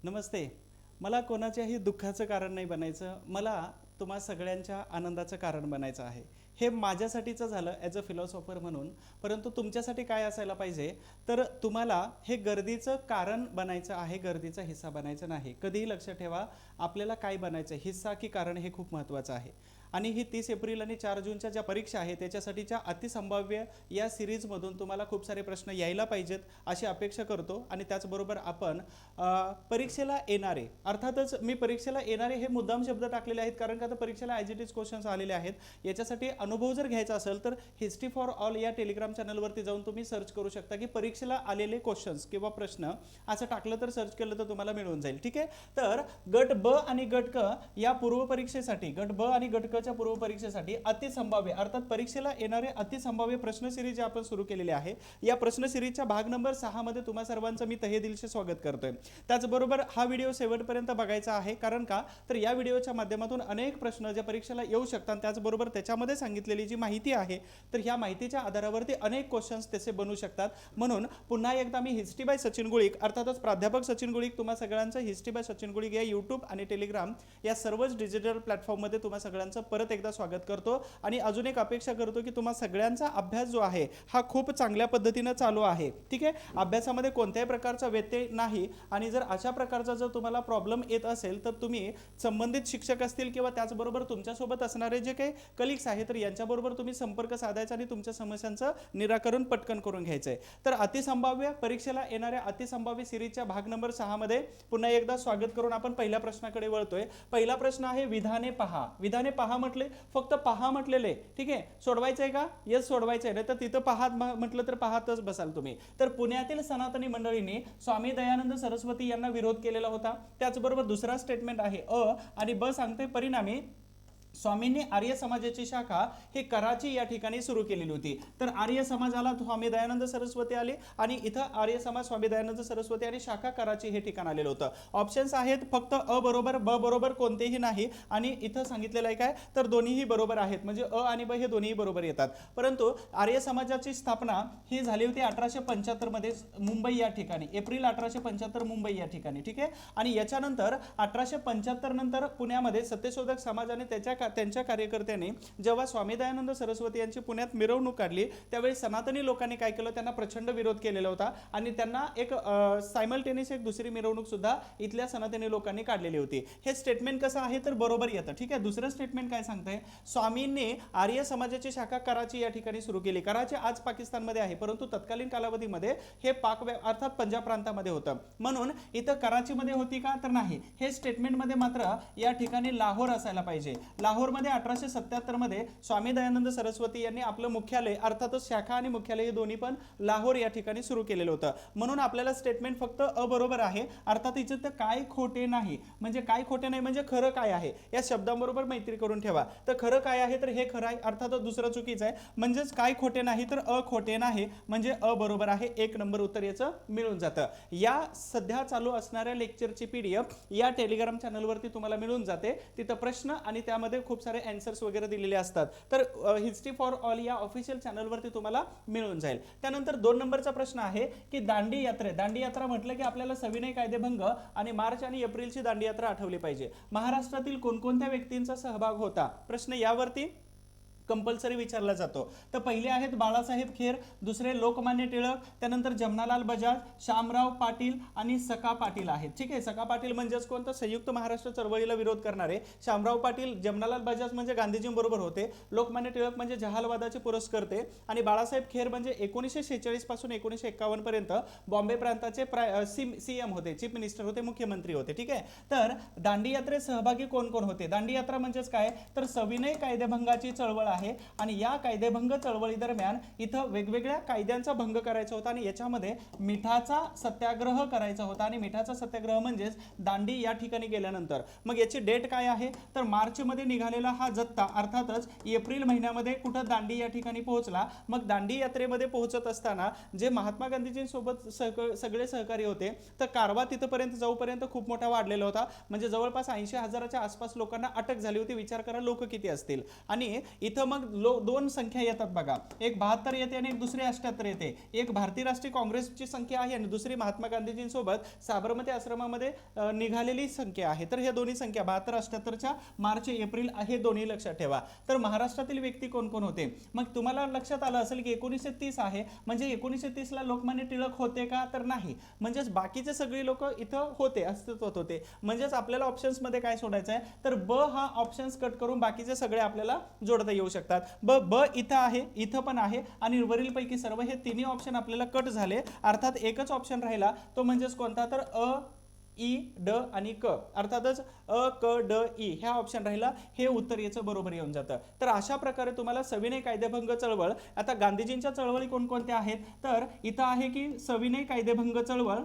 नमस्ते. मला कोणाच्याही दुःखाचं कारण नाही बनायचं. मला तुम्हा सगळ्यांच्या आनंदाचं कारण बनायचं आहे. हे माझ्यासाठीचं झालं ॲज अ फिलॉसॉफर म्हणून. परंतु तुमच्यासाठी काय असायला पाहिजे, तर तुम्हाला हे गर्दीचं कारण बनायचं आहे, गर्दीचा हिस्सा बनायचं नाही. कधीही लक्षात ठेवा, आपल्याला काय बनायचं, हिस्सा की कारण, हे खूप महत्त्वाचं आहे. आणि ही 30 एप्रिल आणि 4 जूनच्या ज्या परीक्षा आहे त्याच्यासाठीच्या अतिसंभाव्य या सिरीजमधून तुम्हाला खूप सारे प्रश्न यायला पाहिजेत अशी अपेक्षा करतो. आणि त्याचबरोबर आपण परीक्षेला येणारे, अर्थातच मी परीक्षेला येणारे हे मुद्दाम शब्द टाकलेले आहेत, कारण का तर परीक्षेला ॲज इट इज क्वेश्चन्स आलेले आहेत. याच्यासाठी अनुभव जर घ्यायचा असेल तर हिस्ट्री फॉर ऑल या टेलिग्राम चॅनलवरती जाऊन तुम्ही सर्च करू शकता की परीक्षेला आलेले क्वेश्चन्स किंवा प्रश्न असं टाकलं तर सर्च केलं तर तुम्हाला मिळून जाईल. ठीक आहे. तर गट ब आणि गट क या पूर्व परीक्षेसाठी, गट ब आणि गट क च्या पूर्व परीक्षेसाठी अतिसंभाव्य अर्थात परीक्षेला येणारे अतिसंभाव्य प्रश्न सिरीज आपण सुरू केलेले आहे. या प्रश्न सिरीजच्या भाग नंबर 6 मध्ये तुम्हा सर्वांचं मी तहे दिलशी स्वागत करतोय. त्याचबरोबर हा व्हिडिओ शेवटपर्यंत बघायचा आहे, कारण का तर या व्हिडिओच्या माध्यमातून अनेक प्रश्न जे परीक्षेला येऊ शकतात, त्याचबरोबर त्याच्यामध्ये सांगितलेली जी माहिती आहे तर ह्या माहितीच्या आधारावरती अनेक क्वेश्चन्स तसे बनू शकतात. म्हणून पुन्हा एकदा मी हिस्ट्री बाय सचिन गुळिक अर्थातच प्राध्यापक सचिन गुळिक तुम्हा सगळ्यांचं हिस्ट्री बाय सचिन गुळिक या यूट्यूब आणि टेलिग्राम या सर्वच डिजिटल प्लॅटफॉर्ममध्ये तुम्हा सगळ्यांचं परत एकदा स्वागत करतो. आणि अजून एक अपेक्षा करतो की तुम्हा सगळ्यांचा अभ्यास जो आहे हा खूप चांगल्या पद्धतीने चालू आहे. ठीक आहे. अभ्यासामध्ये कोणत्याही प्रकारचा व्यत्यय नाही. आणि जर अशा प्रकारचा जर तुम्हाला प्रॉब्लेम येत असेल तर तुम्ही संबंधित शिक्षक असतील किंवा त्याचबरोबर तुमच्यासोबत असणारे जे काही कलिग्स आहेत तर यांच्याबरोबर तुम्ही संपर्क साधायचा आणि तुमच्या समस्यांचं निराकरण पटकन करून घ्यायचं आहे. तर अतिसंभाव्य परीक्षेला येणाऱ्या अतिसंभाव्य सिरीजच्या भाग नंबर 6 मध्ये पुन्हा एकदा स्वागत करून आपण पहिल्या प्रश्नाकडे वळतोय. पहिला प्रश्न आहे विधाने पहा. विधाने पहा म्हटले, फक्त पहा म्हटलेले. ठीक आहे. सोडवायचं आहे का? येस सोडवायचं आहे. नाही तर तिथं पहा म्हटलं तर पाहतच बसाल तुम्ही. तर पुण्यातील सनातनी मंडळींनी स्वामी दयानंद सरस्वती यांना विरोध केलेला होता. त्याचबरोबर दुसरा स्टेटमेंट आहे अ आणि ब सांगते परिणामी स्वामींनी आर्य समाजाची शाखा हे कराची या ठिकाणी सुरू केलेली होती. तर आर्य समाजाला स्वामी दयानंद सरस्वती आले आणि इथं आर्य समाज स्वामी दयानंद सरस्वती आणि शाखा कराची हे ठिकाण आलेलं होतं. ऑप्शन्स आहेत फक्त अ बरोबर, ब बरोबर कोणतेही नाही. आणि इथं सांगितलेलं आहे काय तर दोन्हीही बरोबर आहेत, म्हणजे अ आणि ब हे दोन्ही बरोबर येतात. परंतु आर्य समाजाची स्थापना ही झाली होती 1875 मध्ये मुंबई या ठिकाणी, एप्रिल 1875 मुंबई या ठिकाणी. ठीक आहे. आणि याच्यानंतर 1875 नंतर पुण्यामध्ये सत्यशोधक समाजाने त्यांच्या कार्यकर्त्यांनी जेव्हा स्वामी दयानंद सरस्वती यांची पुण्यात मिरवणूक काढली त्यावेळी सनातनी लोकांनी काय केलं, त्यांना प्रचंड विरोध केलेला होता आणि त्यांना एक सायमल्टेनियस एक दुसरी मिरवणूक सुद्धा इथल्या सनातनी लोकांनी काढलेली होती. हे स्टेटमेंट कसं आहे तर बरोबर येतं. ठीक आहे. दुसरं स्टेटमेंट काय सांगतंय, स्वामींनी आर्य समाजाची शाखा कराची या ठिकाणी सुरू केली. कराची आज पाकिस्तानमध्ये आहे, परंतु तत्कालीन कालावधीमध्ये हे अर्थात पंजाब प्रांतामध्ये होतं. म्हणून इथं कराचीमध्ये होती का तर नाही. हे स्टेटमेंटमध्ये मात्र या ठिकाणी लाहोर असायला पाहिजे. लाहोरमध्ये 1877 मध्ये स्वामी दयानंद सरस्वती यांनी आपलं मुख्यालय अर्थातच शाखा आणि मुख्यालय हे दोन्ही पण लाहोर या ठिकाणी सुरू केलेलं होतं. म्हणून आपल्याला स्टेटमेंट फक्त अ बरोबर आहे. अर्थात इथे तर काय खोटे नाही, म्हणजे काय खोटे नाही म्हणजे खरं काय आहे या शब्दांबरोबर मैत्री करून ठेवा. तर खरं काय आहे तर हे खरं आहे, अर्थातच दुसरं चुकीचं आहे. म्हणजेच काय खोटे नाही तर अ खोटे नाही, म्हणजे अ बरोबर आहे. 1 नंबर उत्तर याचं मिळून जातं. या सध्या चालू असणाऱ्या लेक्चरची PDF या टेलिग्राम चॅनलवरती तुम्हाला मिळून जाते. तिथं प्रश्न आणि त्यामध्ये खूप सारे आन्सर्स वगैरे दिलेले असतात. तर हिस्ट्री फॉर ऑल या ऑफिशियल चॅनलवरती तुम्हाला मिळून जाईल. त्यानंतर 2 नंबरचा प्रश्न आहे की दांडी यात्रा म्हटलं की आपल्याला सविनय कायदेभंग आणि मार्च आणि एप्रिलची दांडी यात्रा आठवली पाहिजे. महाराष्ट्रातील कोणकोणत्या व्यक्तींचा सहभाग होता, प्रश्न यावरती कंपल्सरी विचारला जातो. तर पहिले आहेत बाळासाहेब खेर, दुसरे लोकमान्य टिळक, त्यानंतर जमनालाल बजाज, शामराव पाटील आणि सखा पाटील आहेत. ठीक आहे. सखा पाटील म्हणजेच कोणतं, संयुक्त महाराष्ट्र चळवळीला विरोध करणारे. शामराव पाटील, जमनालाल बजाज म्हणजे गांधीजींबरोबर होते. लोकमान्य टिळक म्हणजे जहालवादाचे पुरस्कर्ते आणि बाळासाहेब खेर म्हणजे 1946 पासून 1951 पर्यंत बॉम्बे प्रांताचे CM होते, चीफ मिनिस्टर होते, मुख्यमंत्री होते. ठीक आहे. तर दांडी यात्रेत सहभागी कोण कोण होते. दांडी यात्रा म्हणजेच काय तर सविनय कायदेभंगाची चळवळ आहे आणि या कायदेभंग चळवळी दरम्यान इथं वेगवेगळ्या कायद्यांचा भंग करायचा होता आणि याच्यामध्ये मिठाचा सत्याग्रह करायचा होता. आणि मिठाचा सत्याग्रह म्हणजेच दांडी या ठिकाणी गेल्यानंतर मग याची डेट काय आहे तर मार्च मध्ये निघालेला हा जत्था अर्थातच एप्रिल महिन्यामध्ये कुठं दांडी या ठिकाणी पोहोचला. मग दांडी यात्रेमध्ये पोहोचत असताना जे महात्मा गांधीजींसोबत सगळे सहकारी होते तर कारवा तिथपर्यंत जाऊपर्यंत खूप मोठा वाढलेला होता, म्हणजे जवळपास 80,000च्या आसपास लोकांना अटक झाली होती. विचार करा लोक किती असतील. आणि इथं मग दोन संख्या येतात बघा, एक 72 येते आणि एक दुसरी 78 येते. एक भारतीय राष्ट्रीय काँग्रेसची संख्या आहे आणि दुसरी महात्मा गांधीजींसोबत साबरमती आश्रमामध्ये निघालेली संख्या आहे. तर हे दोन्ही संख्या 72 78च्या मार्च एप्रिल हे दोन्ही लक्षात ठेवा. तर महाराष्ट्रातील व्यक्ती कोण कोण होते, मग तुम्हाला लक्षात आलं असेल की 1930 आहे, म्हणजे 1930 ला लोकमान्य टिळक होते का, तर नाही. म्हणजेच बाकीचे सगळे लोक इथं होते, अस्तित्वात होते. म्हणजेच आपल्याला ऑप्शन्स मध्ये काय सोडायचं आहे, तर ब हा ऑप्शन्स कट करून बाकीचे सगळे आपल्याला जोडता येऊ शकतात. ब इथं आहे, इथं पण आहे आणि वरील पैकी सर्व हे तिन्ही ऑप्शन आपल्याला कट झाले. अर्थात एकच ऑप्शन राहिला, तो म्हणजेच कोणता, तर अ ई ड आणि क, अर्थातच अ क ड ई ह्या ऑप्शन राहिला. हे उत्तर याचं बरोबर येऊन जातं. तर अशा प्रकारे तुम्हाला सविनय कायदेभंग चळवळ, आता गांधीजींच्या चळवळी कोणकोणत्या आहेत, तर इथं आहे की सविनय कायदेभंग चळवळ,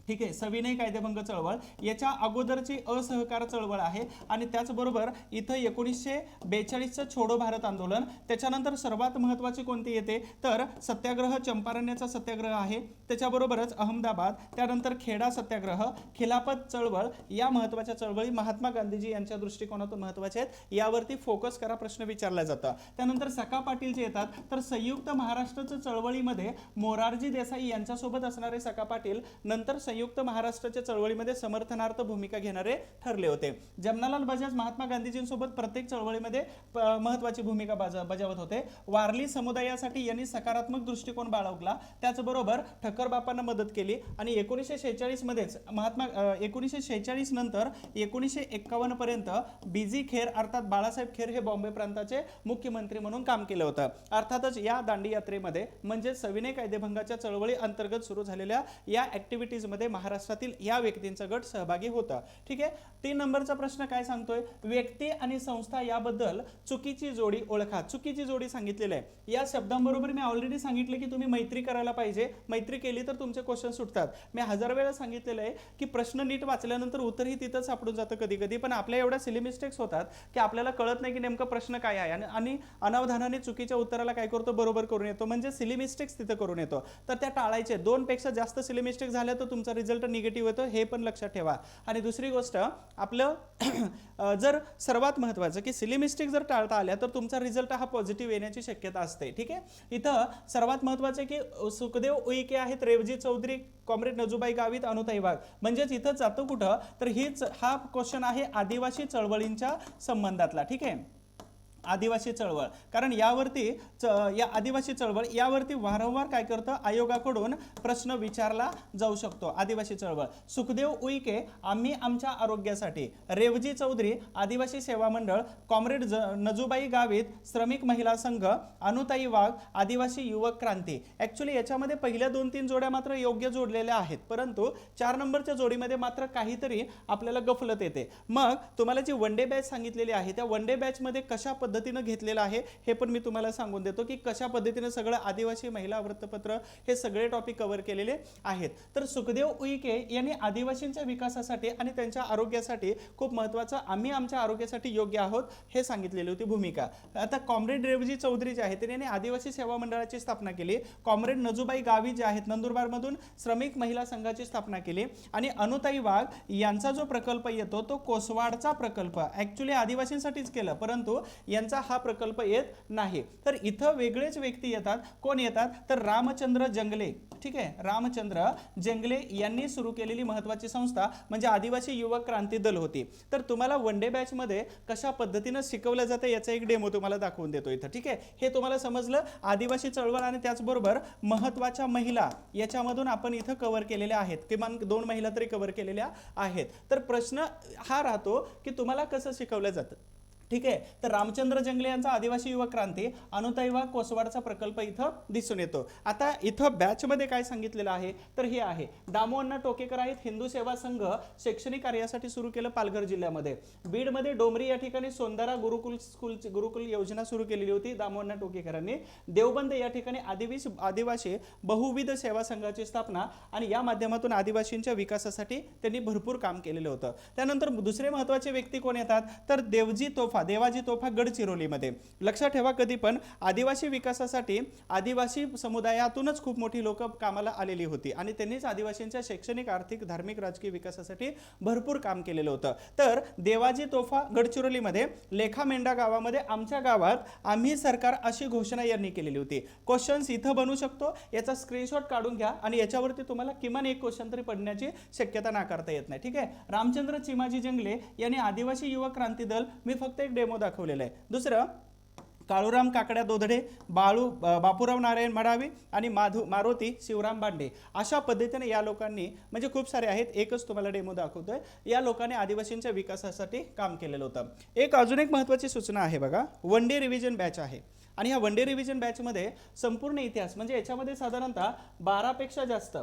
ठीक आहे, सविनय कायदेभंग चळवळ. याच्या अगोदरची असहकार चळवळ आहे आणि त्याचबरोबर इथं 1942चं छोडो भारत आंदोलन. त्याच्यानंतर सर्वात महत्त्वाची कोणती येते, तर सत्याग्रह, चंपारण्याचा सत्याग्रह आहे. त्याच्याबरोबरच अहमदाबाद, त्यानंतर खेडा सत्याग्रह, खिलाफत चळवळ. या महत्त्वाच्या चळवळी महात्मा गांधीजी यांच्या दृष्टिकोनातून महत्त्वाच्या आहेत. यावरती फोकस करा, प्रश्न विचारला जातो. त्यानंतर सखा पाटील जे येतात, तर संयुक्त महाराष्ट्राच्या चळवळीमध्ये मोरारजी देसाई यांच्यासोबत असणारे सखा पाटील नंतर संयुक्त महाराष्ट्राच्या चळवळीमध्ये समर्थनार्थ भूमिका घेणारे ठरले होते. जमनालाल बजाज महात्मा गांधीजींसोबत प्रत्येक चळवळीमध्ये महत्त्वाची भूमिका बजावत होते. वारली समुदायासाठी यांनी सकारात्मक दृष्टिकोन बाळगला. त्याचबरोबर ठक्करबापांना मदत केली आणि 1946 मध्येच 1946 नंतर 1951 पर्यंत बीजी खेर अर्थात बाळासाहेब खेर हे बॉम्बे प्रांताचे मुख्यमंत्री म्हणून काम केलं होतं. अर्थातच या दांडी यात्रेमध्ये म्हणजे सविनय कायदेभंगाच्या चळवळी अंतर्गत सुरू झालेल्या या ऍक्टिव्हिटीजमध्ये महाराष्ट्रातील या व्यक्तींचा गट सहभागी होता. ठीक आहे. 3 नंबरचा प्रश्न काय सांगतोय, व्यक्ती आणि संस्था याबद्दल चुकीची जोडी ओळखा. चुकीची जोडी सांगितलेली आहे. या शब्दांबरोबर मी ऑलरेडी सांगितले की तुम्ही मैत्री करायला पाहिजे. मैत्री केली तर तुमचे क्वेश्चन सुटतात. मी 1000 वेळा सांगितलेलं आहे की प्रश्न नीट वाचल्यानंतर उत्तरही तिथंच सापडून जातं कधी कधी, पण आपल्या एवढ्या सिली मिस्टेक्स होतात की आपल्याला कळत नाही की नेमकं प्रश्न काय आहे आणि अनावधानाने चुकीच्या उत्तराला काय करतो, बरोबर करून येतो. म्हणजे सिली मिस्टेक्स तिथं करून येतो. तर त्या टाळायचे. 2 पेक्षा जास्त सिली मिस्टेक्स झाल्या तर तुमचा रिझल्ट निगेटिव्ह येतो, हे पण लक्षात ठेवा. आणि दुसरी गोष्ट आपलं जर सर्वात महत्त्वाचं की सिली मिस्टेक जर टाळता आल्या तर तुमचा रिझल्ट हा पॉझिटिव्ह येण्याची शक्यता असते. ठीक आहे. इथं सर्वात महत्त्वाचं की सुखदेव उईके आहेत, रेवजी चौधरी, कॉम्रेड नजूबाई गावित, अनुताई वाघ. म्हणजेच इथं जातो कुठं, तर हा क्वेश्चन आहे आदिवासी चळवळींच्या संबंधातला. ठीक आहे, आदिवासी चळवळ. कारण यावरती या आदिवासी चळवळ यावरती वारंवार काय करतं, आयोगाकडून प्रश्न विचारला जाऊ शकतो. आदिवासी चळवळ. सुखदेव उईके आम्ही आमच्या आरोग्यासाठी, रेवजी चौधरी आदिवासी सेवा मंडळ, कॉम्रेड नजूबाई गावित श्रमिक महिला संघ, अनुताई वाघ आदिवासी युवक क्रांती. ऍक्च्युली याच्यामध्ये पहिल्या 2-3 जोड्या मात्र योग्य जोडलेल्या आहेत, परंतु 4 नंबरच्या जोडीमध्ये मात्र काहीतरी आपल्याला गफलत येते. मग तुम्हाला जी वन डे बॅच सांगितलेली आहे त्या वन डे बॅच मध्ये कशा पद्धतीने घेतलेलं आहे हे पण मी तुम्हाला सांगून देतो की कशा पद्धतीने सगळं आदिवासी महिला वृत्तपत्र हे सगळे टॉपिक कव्हर केलेले आहेत. तर सुखदेव उईके यांनी आदिवासींच्या विकासासाठी आणि त्यांच्या आरोग्यासाठी खूप महत्त्वाचं, आम्ही आमच्या आरोग्यासाठी योग्य आहोत हे सांगितलेली होती भूमिका. आता कॉम्रेड रेवजी चौधरी जे आहेत त्यांनी आदिवासी सेवा मंडळाची स्थापना केली. कॉम्रेड नजूबाई गावी जे आहेत नंदुरबार मधून श्रमिक महिला संघाची स्थापना केली आणि अनुताई वाघ यांचा जो प्रकल्प येतो तो कोसवाडचा प्रकल्प ऍक्च्युली आदिवासींसाठीच केलं, परंतु यांचा हा प्रकल्प येत नाही. तर इथं वेगळेच व्यक्ती येतात. कोण येतात, तर रामचंद्र जंगले. ठीक आहे, रामचंद्र जंगले यांनी सुरू केलेली महत्त्वाची संस्था म्हणजे आदिवासी युवक क्रांती दल होती. तर तुम्हाला वन डे बॅच मध्ये कशा पद्धतीने शिकवलं जातं याचा एक डेमो तुम्हाला दाखवून देतो इथं. ठीक आहे, हे तुम्हाला समजलं. आदिवासी चळवळ आणि त्याचबरोबर महत्त्वाच्या महिला याच्यामधून आपण इथं कव्हर केलेल्या आहेत, किमान 2 महिला तरी कव्हर केलेल्या आहेत. तर प्रश्न हा राहतो की तुम्हाला कसं शिकवलं जातं. ठीक आहे, तर रामचंद्र जंगले यांचा आदिवासी युवक क्रांती, अनुताई वाघ कोसवाडचा प्रकल्प इथं दिसून येतो. आता इथं बॅच मध्ये काय सांगितलेलं आहे तर हे आहे, दामोअण्णा टोकेकर आहेत, हिंदू सेवा संघ शैक्षणिक कार्यासाठी सुरू केलं पालघर जिल्ह्यामध्ये. बीडमध्ये डोंबरी या ठिकाणी सोंदारा गुरुकुल योजना सुरू केलेली होती दामोअण्णा टोकेकरांनी. देवबंद या ठिकाणी आदिवासी बहुविध सेवा संघाची स्थापना आणि या माध्यमातून आदिवासींच्या विकासासाठी त्यांनी भरपूर काम केलेलं होतं. त्यानंतर दुसरे महत्त्वाचे व्यक्ती कोण येतात तर देवजी तोफा तोफा, देवाजी तोफा गडचिरोलीमध्ये. लक्षात ठेवा, कधी पण आदिवासी विकासासाठी आदिवासी समुदायातूनच खूप मोठी लोक कामाला आलेली होती आणि त्यांनीच आदिवासींच्या शैक्षणिक, आर्थिक, धार्मिक, राजकीय विकासासाठी भरपूर काम केलेलं होतं. तर देवाजी तोफा गडचिरोलीमध्ये, लेखा मेंढा गावामध्ये आमच्या गावात आम्ही सरकार अशी घोषणा यांनी केलेली होती. क्वेश्चन्स इथं बनू शकतो, याचा स्क्रीनशॉट काढून घ्या आणि याच्यावरती तुम्हाला किमान एक क्वेश्चन तरी पडण्याची शक्यता नाकारता येत नाही. ठीक आहे. रामचंद्र चिमाजी जंगले यांनी आदिवासी युवक क्रांती दल, मी फक्त एक डेमो दाखवलेला आहे. दुसरं काळूराम काकड्या दोधडे, बापूराव नारायण मडावी आणि मारुती शिवराम बांडे. अशा पद्धतीने या लोकांनी, म्हणजे खूप सारे आहेत, एकच तुम्हाला डेमो दाखवतोय, या लोकांनी आदिवासींच्या विकासासाठी काम केलेलं होतं. अजून एक महत्त्वाची सूचना आहे बघा, वन डे रिव्हिजन बॅच आहे आणि ह्या वन डे रिव्हिजन बॅचमध्ये संपूर्ण इतिहास, म्हणजे याच्यामध्ये साधारणतः 12पेक्षा जास्त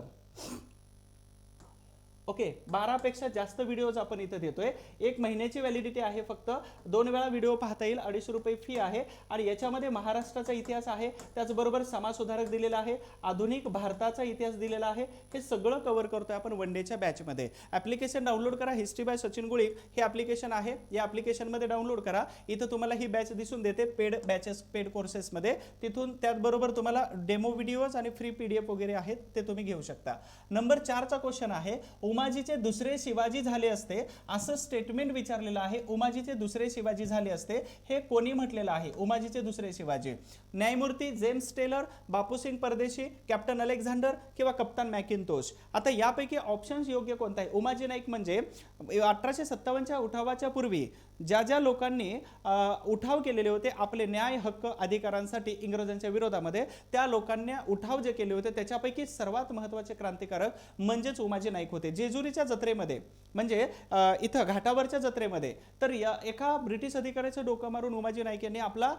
12पेक्षा जास्त व्हिडिओज आपण इथं देतोय. 1 महिन्याची व्हॅलिडिटी आहे, फक्त 2 वेळा व्हिडिओ पाहता येईल, 250 रुपये फी आहे आणि याच्यामध्ये महाराष्ट्राचा इतिहास आहे, त्याचबरोबर समाजसुधारक दिलेला आहे, आधुनिक भारताचा इतिहास दिलेला आहे. हे सगळं कव्हर करतोय आपण वन डेच्या बॅचमध्ये. ॲप्लिकेशन डाउनलोड करा, हिस्ट्री बाय सचिन गुळिक हे ॲप्लिकेशन आहे, या ॲप्लिकेशनमध्ये डाउनलोड करा. इथं तुम्हाला ही बॅच दिसून देते, पेड बॅचेस, पेड कोर्सेसमध्ये. तिथून त्याचबरोबर तुम्हाला डेमो व्हिडिओज आणि फ्री PDF वगैरे आहेत, ते तुम्ही घेऊ शकता. नंबर 4चा क्वेश्चन आहे, उमाजीचे दुसरे शिवाजी झाले असते असं स्टेटमेंट विचारलेलं आहे. उमाजीचे दुसरे शिवाजी झाले असते हे कोणी म्हटलेलं आहे? उमाजीचे दुसरे शिवाजी. न्यायमूर्ती जेम्स टेलर, बापूसिंग परदेशी, कॅप्टन अलेक्झांडर किंवा कप्तान मॅकिंतोश. आता यापैकी ऑप्शन्स योग्य कोणता आहे? उमाजी नाईक म्हणजे 1857च्या उठावाच्या पूर्वी ज्या लोकांनी उठाव केलेले होते आपले न्याय, हक्क, अधिकारांसाठी इंग्रजांच्या विरोधामध्ये, त्या लोकांनी उठाव जे केले होते त्याच्यापैकी सर्वात महत्त्वाचे क्रांतिकारक म्हणजेच उमाजी नाईक होते. जेजुरीच्या जत्रेमध्ये, म्हणजे इथं घाटावरच्या जत्रेमध्ये, तर एका ब्रिटिश अधिकाऱ्याचं डोकं मारून उमाजी नाईक यांनी आपला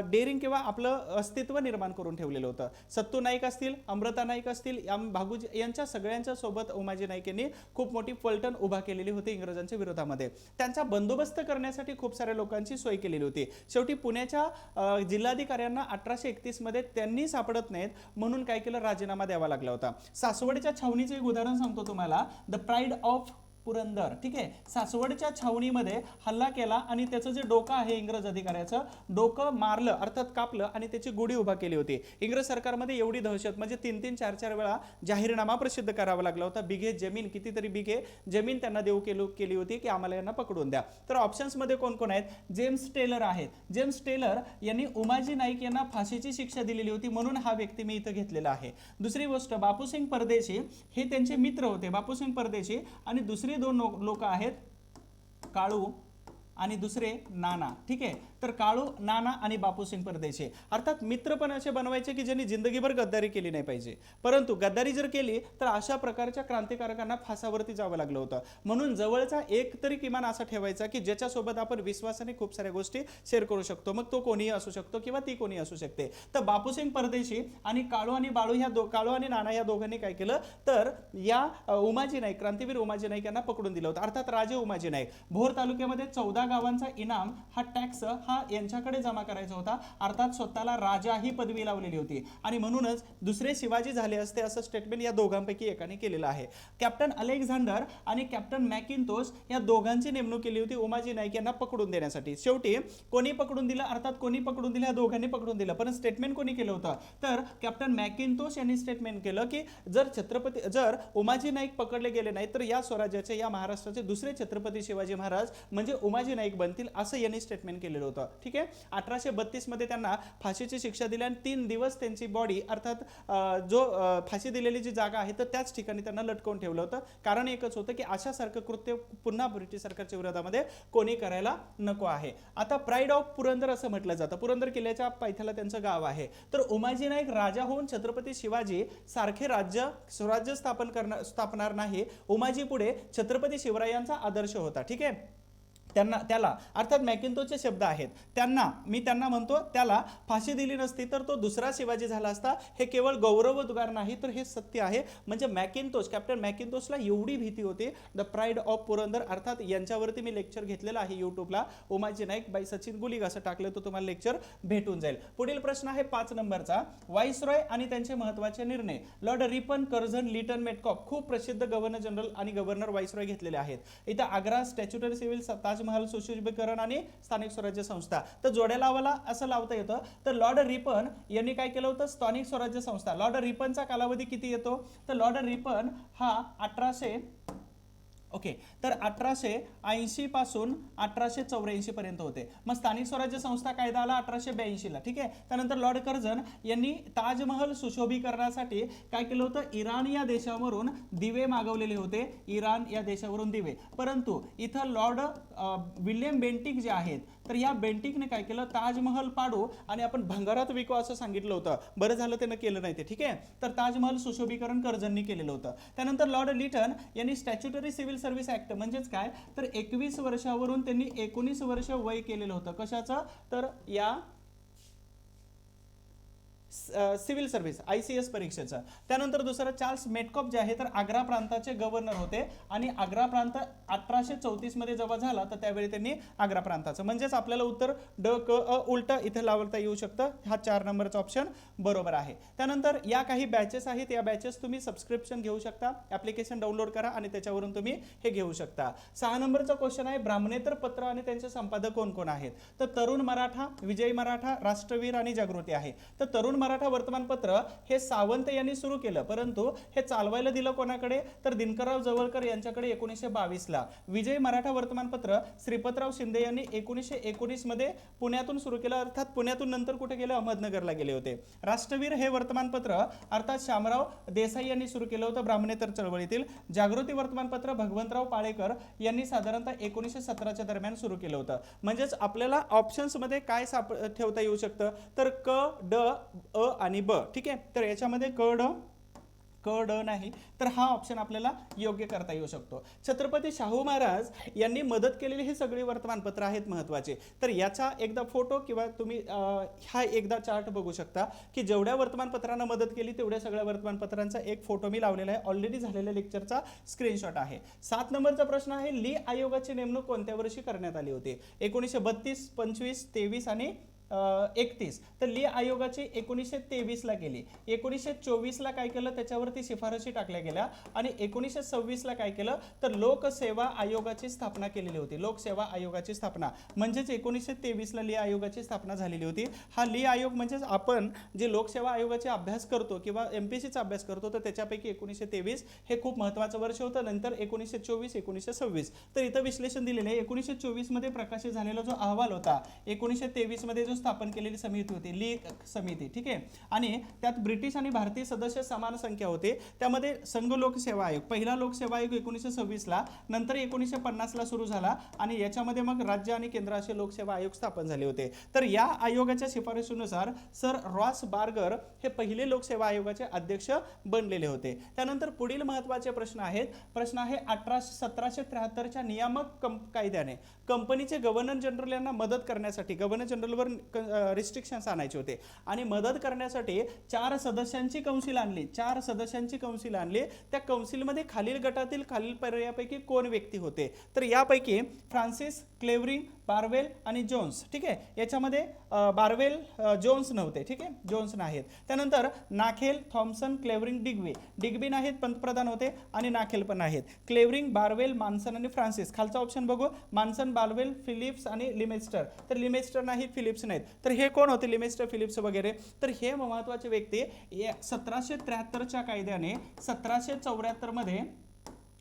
डेअरिंग किंवा आपलं अस्तित्व निर्माण करून ठेवलेलं होतं. सत्तू नाईक असतील, अमृता नाईक असतील, भागूजी यांच्या सगळ्यांच्या सोबत उमाजी नाईक यांनी खूप मोठी पलटण उभा केलेली होती इंग्रजांच्या विरोधामध्ये. त्यांचा बंदोबस्त करण्यासाठी खूप साऱ्या लोकांची सोय केलेली होती. शेवटी पुण्याच्या जिल्हाधिकाऱ्यांना 1831 मध्ये त्यांनी सापडत नाहीत म्हणून काय केलं, राजीनामा द्यावा लागला होता. सासवडच्या छावणीचं एक उदाहरण सांगतो तुम्हाला, द प्राईड ऑफ पुरंदर. ठीक आहे. सासवडच्या छावणीमध्ये हल्ला केला आणि त्याचं जे डोकं आहे इंग्रज अधिकाऱ्याचं, डोकं मारलं, अर्थात कापलं आणि त्याची गुढी उभा केली होती. इंग्रज सरकारमध्ये एवढी दहशत, म्हणजे 3-3, 4-4 वेळा जाहीरनामा प्रसिद्ध करावा लागला होता. बिघे जमीन, कितीतरी बिघे जमीन त्यांना देऊ केली होती की आम्हाला यांना पकडून द्या. तर ऑप्शन्समध्ये कोण कोण आहेत? जेम्स टेलर आहेत. जेम्स टेलर यांनी उमाजी नाईक यांना फाशीची शिक्षा दिलेली होती म्हणून हा व्यक्ती मी इथं घेतलेला आहे. दुसरी गोष्ट, बापूसिंग परदेशी हे त्यांचे मित्र होते. बापूसिंग परदेशी आणि दुसरी 2 लोक आहेत, काळू आणि दुसरे नाना. ठीक आहे. तर काळू, नाना आणि बापूसिंग परदेशी. अर्थात मित्र पण असे बनवायचे की ज्यांनी जिंदगीभर गद्दारी केली नाही पाहिजे, परंतु गद्दारी जर केली तर अशा प्रकारच्या क्रांतिकारकांना फासावरती जावं लागलं होतं. म्हणून जवळचा एक तरी किमान असा ठेवायचा की ज्याच्यासोबत आपण विश्वासाने खूप साऱ्या गोष्टी शेअर करू शकतो. मग तो कोणीही असू शकतो किंवा ती कोणी असू शकते. तर बापूसिंग परदेशी आणि काळू आणि बाळू काळू आणि नाना या दोघांनी काय केलं, तर या उमाजी नाईक, क्रांतीवीर उमाजी नाईक यांना पकडून दिलं होतं. अर्थात राजे उमाजी नाईक. भोर तालुक्यामध्ये 14 गावांचा इनाम हा टॅक्स हा यांच्याकडे जमा करायचा होता. अर्थात स्वतःला राजा ही पदवी लावलेली होती आणि म्हणूनच दुसरे शिवाजी झाले असते असं स्टेटमेंट या दोघांपैकी एकाने केलेलं आहे. कॅप्टन अलेक्झांडर आणि कॅप्टन मॅकिंतोश या दोघांची नेमणूक केली होती उमाजी नाईक यांना पकडून देण्यासाठी. शेवटी कोणी पकडून दिलं? अर्थात कोणी पकडून दिलं? या दोघांनी पकडून दिलं. पण स्टेटमेंट कोणी केलं होतं? तर कॅप्टन मॅकिंतोश यांनी स्टेटमेंट केलं की जर उमाजी नाईक पकडले गेले नाही तर या स्वराज्याचे, या महाराष्ट्राचे दुसरे छत्रपती शिवाजी महाराज म्हणजे उमाजी नाईक बनतील, असं यांनी स्टेटमेंट केलेलं होतं. ठीक आहे. 1832 मध्ये त्यांना फाशीची शिक्षा दिली आणि 3 दिवस त्यांची बॉडी, अर्थात जो फाशी दिलेली जी जागा आहे तर त्याच ठिकाणी त्यांना लटकवून ठेवलं होतं. कारण एकच होतं की अशासारखं कृत्य पुन्हा ब्रिटिश सरकारच्या विरोधामध्ये कोणी करायला नको आहे. आता प्राईड ऑफ पुरंदर असं म्हटलं जातं. पुरंदर किल्ल्याच्या पायथ्याला त्यांचं गाव आहे. तर उमाजी नाईक राजा होऊन छत्रपती शिवाजी सारखे स्वराज्य स्थापणार नाही. उमाजी पुढे छत्रपती शिवरायांचा आदर्श होता. ठीक आहे. त्याला अर्थात मॅकिंतोशचे शब्द आहेत, मी त्यांना म्हणतो त्याला फाशी दिली नसती तर तो दुसरा शिवाजी झाला असता. हे केवळ गौरवोद्गार नाही तर हे सत्य आहे. म्हणजे मॅकिंतोश, कॅप्टन मॅकिंतोशला एवढी भीती होती. द प्राईड ऑफ पुरंदर, अर्थात यांच्यावरती मी लेक्चर घेतलेलं आहे युट्यूबला, उमाजी नाईक बाय सचिन गुलिक असं टाकलं तर तुम्हाला लेक्चर भेटून जाईल. पुढील प्रश्न आहे 5 नंबरचा, व्हाईसरॉय आणि त्यांचे महत्त्वाचे निर्णय. Lord Ripon Curzon Lytton Metcalfe खूप प्रसिद्ध गव्हर्नर जनरल आणि गव्हर्नर व्हाईसरॉय घेतलेले आहेत. इथं आग्रा स्टॅच्युटरी सिव्हिल, ताजमहल ताजमहल सुशोभीकरण आणि स्थानिक स्वराज्य संस्था. तर जोड्या लावायला असं लावता येतं. तर लॉर्ड रिपन यांनी काय केलं होतं, स्थानिक स्वराज्य संस्था. लॉर्ड रिपनचा कालावधी किती येतो, तर लॉर्ड रिपन हा 1800 ओके, तर 1880 पासून 1884 पर्यंत होते. मग स्थानिक स्वराज्य संस्था कायदा आला 1882 ला. ठीक आहे. त्यानंतर लॉर्ड कर्झन यांनी ताजमहल सुशोभीकरणासाठी काय केलं होतं, इराण या देशावरून दिवे मागवलेले होते, इराण या देशावरून दिवे. परंतु इथं लॉर्ड विल्यम बेंटिक जे आहेत, तर या बेंटिकने काय केलं, ताजमहल पाडू आणि आपण भंगारात विकू असं सांगितलं होतं. बरं झालं त्यानं केलं नाही ते. ठीक आहे. तर ताजमहल सुशोभीकरण कर्झननी केलेलं होतं. त्यानंतर लॉर्ड लिटन यांनी स्टॅच्युटरी सिव्हिल सर्व्हिस ऍक्ट म्हणजेच काय, तर 21 वर्षावरून त्यांनी 19 वर्ष वय केलेलं होतं. कशाचं, तर या सिव्हिल सर्व्हिस ICS परीक्षेचं. त्यानंतर दुसरं चार्ल्स मेटकॉप जे आहे, तर आग्रा प्रांताचे गव्हर्नर होते आणि आग्रा प्रांत 1834 मध्ये जेव्हा झाला तर त्यावेळी त्यांनी आग्रा प्रांताचं, म्हणजेच आपल्याला उत्तर ड क अ उलट इथे लावता येऊ शकतं. हा 4 नंबरचा ऑप्शन बरोबर आहे. त्यानंतर या काही बॅचेस आहेत, या बॅचेस तुम्ही सबस्क्रिप्शन घेऊ शकता, ऍप्लिकेशन डाउनलोड करा आणि त्याच्यावरून तुम्ही हे घेऊ शकता. 6 नंबरचा क्वेश्चन आहे, ब्राह्मणेतर पत्र आणि त्यांचे संपादक कोण कोण आहेत, तर तरुण मराठा, विजय मराठा, राष्ट्रवीर आणि जागृती आहे. तर तरुण मराठा वर्तमानपत्र हे सावंत यांनी सुरू केलं, परंतु हे चालवायला दिलं कोणाकडे, तर दिनकरराव जवळकर यांच्याकडे 1922 ला. विजय मराठा वर्तमानपत्र श्रीपतराव शिंदे यांनी 1919 मध्ये पुण्यातून सुरू केलं, अर्थात पुण्यातून नंतर कुठे गेले, अहमदनगरला गेले होते. राष्ट्रवीर हे वर्तमानपत्र अर्थात शामराव देसाई यांनी सुरू केलं होतं ब्राह्मणेतर चळवळीतील. जागृती वर्तमानपत्र भगवंतराव पाळेकर यांनी साधारणतः 1917च्या दरम्यान सुरू केलं होतं. म्हणजेच आपल्याला ऑप्शन्स मध्ये काय ठेवता येऊ शकतं, तर क ड अ आणि ब. ठीक आहे. तर याच्यामध्ये क ड नाही, तर हा ऑप्शन आपल्याला योग्य करता येऊ शकतो. छत्रपती शाहू महाराज यांनी मदत केलेली ही सगळी वर्तमानपत्र आहेत महत्वाचे. तर याचा एकदा फोटो किंवा तुम्ही हा एकदा चार्ट बघू शकता की जेवढ्या वर्तमानपत्रांना मदत केली तेवढ्या सगळ्या वर्तमानपत्रांचा एक फोटो मी लावलेला आहे, ऑलरेडी झालेल्या लेक्चरचा स्क्रीनशॉट आहे. 7 नंबरचा प्रश्न आहे, ली आयोगाची नेमणूक कोणत्या वर्षी करण्यात आली होती, 1932, 25, 23 आणि 31. तर ली आयोगाची 1923 ला केली. 1924 ला काय केलं, त्याच्यावरती शिफारशी टाकल्या गेल्या आणि 1926 ला काय केलं, तर लोकसेवा आयोगाची स्थापना केलेली होती. लोकसेवा आयोगाची स्थापना म्हणजेच 1923 ला ली आयोगाची स्थापना झालेली होती. हा ली आयोग म्हणजेच आपण जे लोकसेवा आयोगाचे अभ्यास करतो किंवा MPSCचा अभ्यास करतो, तर त्याच्यापैकी 1923 हे खूप महत्त्वाचं वर्ष होतं. नंतर 1924, 1926. तर इथं विश्लेषण दिलेलं आहे. 1924 मध्ये प्रकाशित झालेला जो अहवाल होता, 1923 मध्ये जो स्थापन केलेली समिती होती, ली समिती. ठीक आहे. आणि त्यात ब्रिटिश आणि भारतीय सदस्य समान संख्या होते. त्यामध्ये संघ लोकसेवा आयोग, पहिला लोकसेवा आयोग 1926 ला, नंतर 1950 ला सुरू झाला आणि याच्यामध्ये मग राज्य आणि केंद्र असे लोकसेवा आयोग स्थापन झाले होते. तर या आयोगाच्या शिफारशीनुसार सर रॉस बार्गर हे पहिले लोकसेवा आयोगाचे अध्यक्ष बनलेले होते. त्यानंतर पुढील महत्त्वाचे प्रश्न आहेत. प्रश्न आहे 1773च्या नियामक कायद्याने कंपनीचे गव्हर्नर जनरल यांना मदत करण्यासाठी, गव्हर्नर जनरलवर रिस्ट्रिक्शन्स आणायचे होते आणि मदत करण्यासाठी 4 सदस्यांची कौन्सिल आणली. 4 सदस्यांची कौन्सिल आणली. त्या कौन्सिलमध्ये खालील गटातील खालील पर्यायापैकी कोण व्यक्ती होते, तर यापैकी फ्रान्सिस, क्लेवरिंग, बार्वेल आणि जोन्स. ठीक आहे. याच्यामध्ये बार्वेल, जोन्स नव्हते. ठीक आहे, जोन्स नाहीत. त्यानंतर नाखेल, थॉम्सन, क्लेवरिंग, डिग्बी नाहीत, पंतप्रधान होते आणि नाखेल पण आहेत. क्लेवरिंग, बार्वेल, मान्सन आणि फ्रान्सिस. खालचा ऑप्शन बघू, मान्सन, बार्वेल, फिलिप्स आणि लिमेस्टर. तर लिमेस्टर नाहीत, फिलिप्स नाहीत. तर हे कोण होते, लिमेस्टर, फिलिप्स वगैरे. तर हे महत्त्वाचे व्यक्ती 1773च्या कायद्याने 1774 मध्ये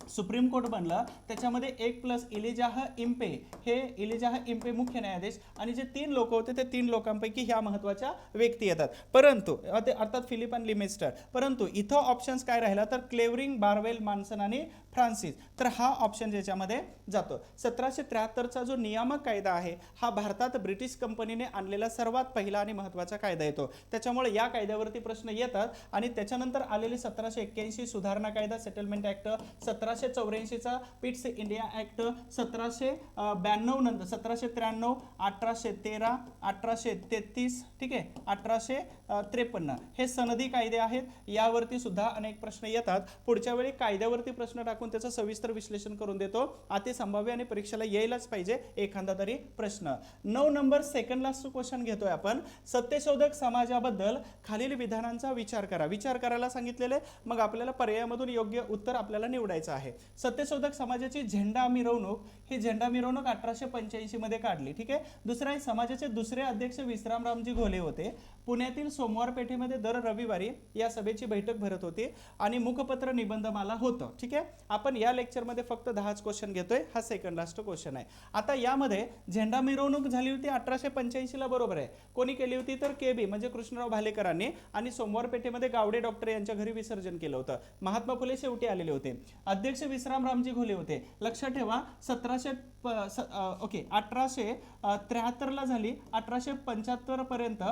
सुप्रीम कोर्ट बनलं. त्याच्यामध्ये 1+ इलिजाह इम्पे, हे इलिजाह इम्पे मुख्य न्यायाधीश आणि जे 3 लोक होते ते 3 लोकांपैकी ह्या महत्त्वाच्या व्यक्ती येतात. परंतु अर्थात फिलिप आणि लिमेस्टर. परंतु इथं ऑप्शन्स काय राहिला, तर क्लेवरिंग, बार्वेल, मान्सन आणि फ्रान्सिस. तर हा ऑप्शन ज्याच्यामध्ये जातो. 1773चा जो नियामक कायदा आहे हा भारतात ब्रिटिश कंपनीने आणलेला सर्वात पहिला आणि महत्त्वाचा कायदा येतो. त्याच्यामुळे या कायद्यावरती प्रश्न येतात. आणि त्याच्यानंतर आलेले 1781 सुधारणा कायदा, सेटलमेंट ऍक्ट, 1784चा पिट्स इंडिया ऍक्ट, 1792 नंतर 1793, 1813, 1833, ठीक आहे, 1853 हे सनदी कायदे आहेत. यावरती सुद्धा अनेक प्रश्न येतात. पुढच्या वेळी कायद्यावरती प्रश्न टाकून त्याचं सविस्तर विश्लेषण करून देतो. अति संभाव्य आणि परीक्षेला यायलाच पाहिजे एखादा तरी प्रश्न. 9 नंबर सेकंड लास्ट क्वेश्चन घेतोय आपण. सत्यशोधक समाजाबद्दल खालील विधानांचा विचार करा. विचार करायला सांगितलेले, मग आपल्याला पर्यायामधून योग्य उत्तर आपल्याला निवडायचं आहे. आहे. सत्यशोधक समाजाची झेंडा मिरवणूक, ही झेंडा मिरवणूक 1885 मध्ये काढली. ठीक आहे. दुसरा आहे, समाजाचे दुसरे अध्यक्ष विश्रामरामजी घोले होते. पुण्यातील सोमवार पेठेमध्ये दर रविवारी या सभेची बैठक भरत होती आणि मुखपत्र निबंधमाला होतं. ठीक आहे. आपण या लेक्चरमध्ये फक्त 10च क्वेश्चन घेतोय. हा सेकंड लास्ट क्वेश्चन आहे. आता यामध्ये झेंडा मिरवणूक झाली होती 1885 ला, बरोबर आहे. कोणी केली होती तर केबी म्हणजे कृष्णराव भालेकरांनी, आणि सोमवार पेठेमध्ये गावडे डॉक्टर यांच्या घरी विसर्जन केलं होतं. महात्मा फुले शेवटी आलेले होते. अध्यक्ष विश्रामरामजी घोले होते. लक्षात ठेवा 1873 ला झाली. 1875 पर्यंत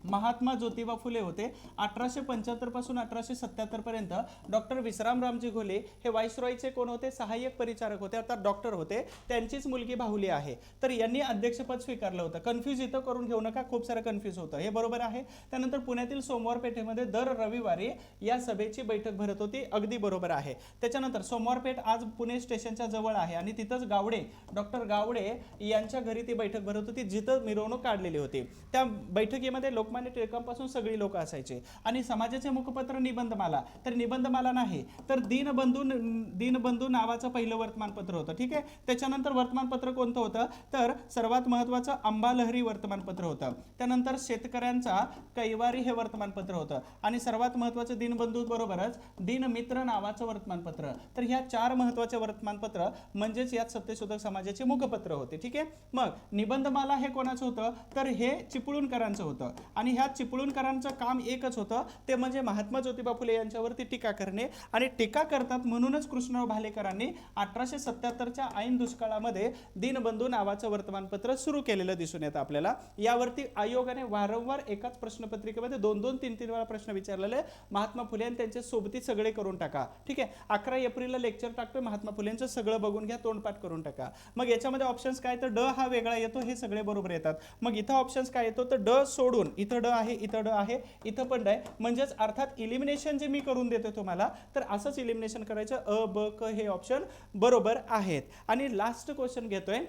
महात्मा ज्योतिबा फुले होते. 1875 पासून 1877 पर्यंत डॉक्टर विश्रामरामजी घोले हे व्हाईसरॉयचे कोण होते, सहाय्यक परिचारक होते, अर्थात डॉक्टर होते. त्यांचीच मुलगी बाहुली आहे. तर यांनी अध्यक्षपद स्वीकारलं होतं. कन्फ्यूज इथं करून घेऊ नका, खूप सारं कन्फ्यूज होतं, हे बरोबर आहे. त्यानंतर पुण्यातील सोमवार पेठेमध्ये दर रविवारी या सभेची बैठक भरत होती, अगदी बरोबर आहे. त्याच्यानंतर सोमवार पेठ आज पुणे स्टेशनच्या जवळ आहे आणि तिथंच गावडे डॉक्टर गावडे यांच्या घरी ती बैठक भरत होती, जिथं मिरवणूक काढलेली होती. त्या बैठकीमध्ये लोकमान्य टिळकांपासून सगळी लोक असायचे. आणि समाजाचे मुखपत्र निबंधमाला, तर निबंधमाला नाही तर दीनबंधू नावाचं पहिलं वर्तमानपत्र होतं. ठीक आहे. त्याच्यानंतर वर्तमानपत्र कोणतं होतं तर सर्वात महत्त्वाचं अंबालहरी वर्तमानपत्र होतं. त्यानंतर शेतकऱ्यांचा कैवारी हे वर्तमानपत्र होतं आणि सर्वात महत्त्वाचं दीनबंधू बरोबरच दीनमित्र नावाचं वर्तमानपत्र. तर ह्या 4 महत्त्वाचे वर्तमानपत्र म्हणजेच यात सत्यशोधक समाजाचे मुखपत्र होते. ठीक आहे. मग निबंधमाला हे कोणाचं होतं तर हे चिपळूणकरांचं होतं आणि ह्या चिपळूणकरांचं काम एकच होतं, ते म्हणजे महात्मा ज्योतिबा फुले यांच्यावरती टीका करणे. आणि टीका करतात म्हणूनच कृष्णराव भालेकरांनी 1877च्या ऐन दुष्काळामध्ये दीनबंधू नावाचं वर्तमानपत्र सुरू केलेलं दिसून येतं आपल्याला. यावरती आयोगाने वारंवार एकाच प्रश्नपत्रिकेमध्ये 2-2, 3-3 वेळा प्रश्न विचारलेले. महात्मा फुले आणि त्यांचे सोबती सगळे करून टाका. ठीक आहे. 11 एप्रिलला लेक्चर टाकतोय, महात्मा फुलेंचं सगळं बघून घ्या, तोंडपाठ करून टाका. मग याच्यामध्ये ऑप्शन्स काय तर ड हा वेगळा येतो, हे सगळे बरोबर येतात. मग इथं ऑप्शन्स काय येतो तर ड सोडून इथं ड आहे, इथं ड आहे, इथं पण ड आहे. म्हणजेच अर्थात इलिमिनेशन जे मी करून देतो तुम्हाला, तर असंच इलिमिनेशन करायचं. अ ब क हे ऑप्शन बरोबर आहेत. आणि लास्ट क्वेश्चन घेतोय,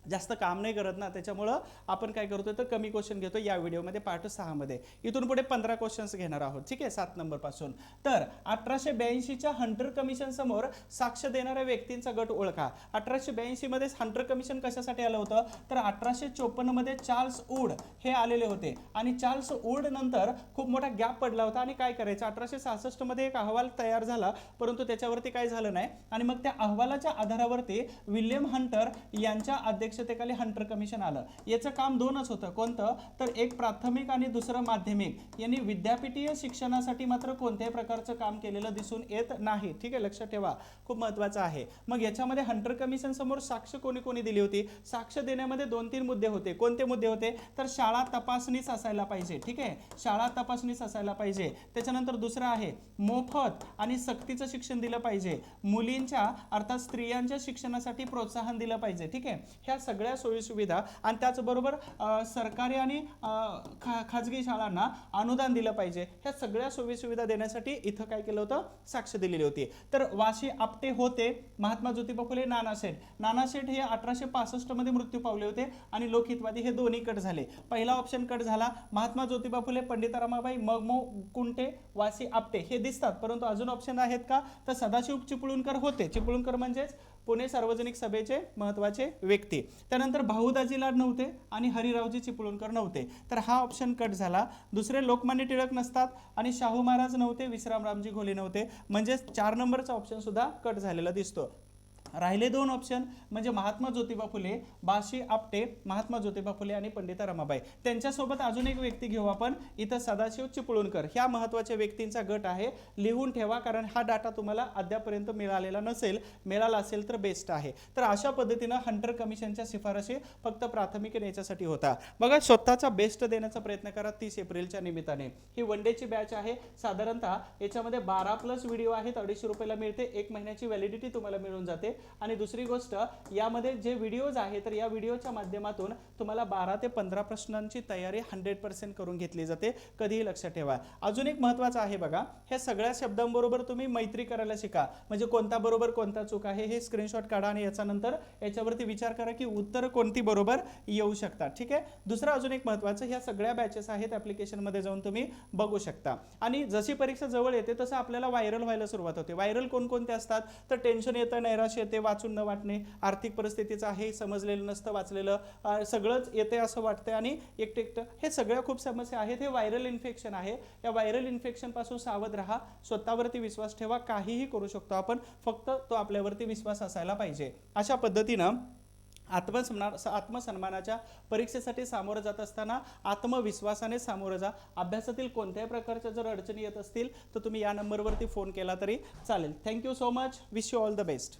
जास्त काम नाही करत ना, त्याच्यामुळं आपण काय करतोय तर कमी क्वेश्चन घेतो या व्हिडिओमध्ये पार्ट 6 मध्ये. इथून पुढे 15 क्वेश्चन्स घेणार आहोत. ठीक आहे. 7 नंबर पासून. तर 1882च्या हंटर कमिशन समोर साक्ष देणाऱ्या व्यक्तींचा गट ओळखा. 1882 मध्ये हंटर कमिशन कशासाठी आलं होतं तर 1854 मध्ये चार्ल्स वूड हे आलेले होते आणि चार्ल्स वूड नंतर खूप मोठा गॅप पडला होता आणि काय करायचं 1866 मध्ये एक अहवाल तयार झाला, परंतु त्याच्यावरती काय झालं नाही आणि मग त्या अहवालाच्या आधारावरती विल्यम हंटर यांच्या अध्यक्षतेखाली हंटर कमिशन आलं. याचं काम 2च होतं. कोणतं तर एक प्राथमिक आणि दुसरं माध्यमिक. यांनी विद्यापीठीय शिक्षणासाठी मात्र कोणत्याही प्रकारचं काम केलेलं दिसून येत नाही. ठीक आहे. लक्षात ठेवा, खूप महत्त्वाचं आहे. मग याच्यामध्ये हंटर कमिशन समोर साक्ष कोणी कोणी दिली होती. साक्ष देण्यामध्ये 2-3 मुद्दे होते. कोणते मुद्दे होते तर शाळा तपासणीच असायला पाहिजे. ठीक आहे. शाळा तपासणीच असायला पाहिजे. त्याच्यानंतर दुसरं आहे मोफत आणि सक्तीचं शिक्षण दिलं पाहिजे. मुलींच्या अर्थात स्त्रियांच्या शिक्षणासाठी प्रोत्साहन दिलं पाहिजे. ठीक आहे. ह्या सगळ्या सोयी सुविधा आणि त्याचबरोबर सरकारी आणि खाजगी शाळांना अनुदान दिलं पाहिजे. ह्या सगळ्या सोयी सुविधा देण्यासाठी इथं काय केलं होतं साक्ष दिलेली होती. तर वाशी आपटे होते, महात्मा ज्योतिबा फुले, नानाशेठ हे 1865 मध्ये मृत्यू पावले होते आणि लोकहितवादी हे दोन्ही कट झाले. पहिला ऑप्शन कट झाला. महात्मा ज्योतिबा फुले, पंडिता रमाबाई, मगमो कुंटे, वासी आपटे हे दिसतात, परंतु अजून ऑप्शन आहेत का तर सदाशिव चिपळूणकर होते. चिपळूणकर म्हणजेच पुणे सार्वजनिक सभेचे महत्त्वाचे व्यक्ती. त्यानंतर भाऊदाजी लाड नव्हते आणि हरिरावजी चिपळूणकर नव्हते, तर हा ऑप्शन कट झाला. दुसरे लोकमान्य टिळक नसतात आणि शाहू महाराज नव्हते, विश्रामरामजी घोले नव्हते, म्हणजे 4 नंबरचा ऑप्शन सुद्धा कट झालेला दिसतो. राहिले 2 ऑप्शन म्हणजे महात्मा ज्योतिबा फुले, बाशी आपटे, महात्मा ज्योतिबा फुले आणि पंडिता रमाबाई. त्यांच्यासोबत अजून एक व्यक्ती घेऊ आपण इथं, सदाशिव चिपळूणकर. ह्या महत्त्वाच्या व्यक्तींचा गट आहे, लिहून ठेवा, कारण हा डाटा तुम्हाला अद्यापर्यंत मिळालेला नसेल, मिळाला असेल तर बेस्ट आहे. तर अशा पद्धतीनं हंटर कमिशनच्या शिफारशी फक्त प्राथमिक याच्यासाठी होता. बघा, स्वतःचा बेस्ट देण्याचा प्रयत्न करा 30 एप्रिलच्या निमित्ताने. ही वन डेची बॅच आहे. साधारणतः याच्यामध्ये 12+ व्हिडिओ आहेत, 250 रुपयाला मिळते. 1 महिन्याची व्हॅलिडिटी तुम्हाला मिळून जाते. आणि दुसरी गोष्ट, यामध्ये जे व्हिडिओज आहे तर या व्हिडिओच्या माध्यमातून तुम्हाला 12 ते 15 प्रश्नांची तयारी 100% करून घेतली जाते, कधीही लक्षात ठेवा. अजून एक महत्त्वाचं आहे बघा, ह्या सगळ्या शब्दांबरोबर तुम्ही मैत्री करायला शिका. म्हणजे कोणता बरोबर कोणता चूक आहे हे स्क्रीनशॉट काढा आणि याच्यानंतर याच्यावरती विचार करा की उत्तर कोणती बरोबर येऊ शकतात. ठीक आहे. दुसरं अजून एक महत्त्वाचं, ह्या सगळ्या बॅचेस आहेत ॲप्लिकेशनमध्ये जाऊन तुम्ही बघू शकता. आणि जशी परीक्षा जवळ येते तसं आपल्याला व्हायरल व्हायला सुरुवात होते. व्हायरल कोणकोणते असतात तर टेन्शन येतं, नैराश्य येते, वाचून न वाटणे, आर्थिक परिस्थितीचं आहे समजलेलं नसतं, वाचलेलं सगळंच येते असं वाटतं आणि एकटं हे सगळ्या खूप समस्या आहेत. हे व्हायरल इन्फेक्शन आहे. या व्हायरल इन्फेक्शन पासून सावध राहा. स्वतःवरती विश्वास ठेवा. काहीही करू शकतो आपण, फक्त तो आपल्यावरती विश्वास असायला पाहिजे. अशा पद्धतीनं आत्मसन्मानाच्या परीक्षेसाठी सामोरं जात असताना आत्मविश्वासाने सामोरं जा. अभ्यासातील कोणत्याही प्रकारच्या जर अडचणी येत असतील तर तुम्ही या नंबरवरती फोन केला तरी चालेल. Thank you so much. Wish you all the best.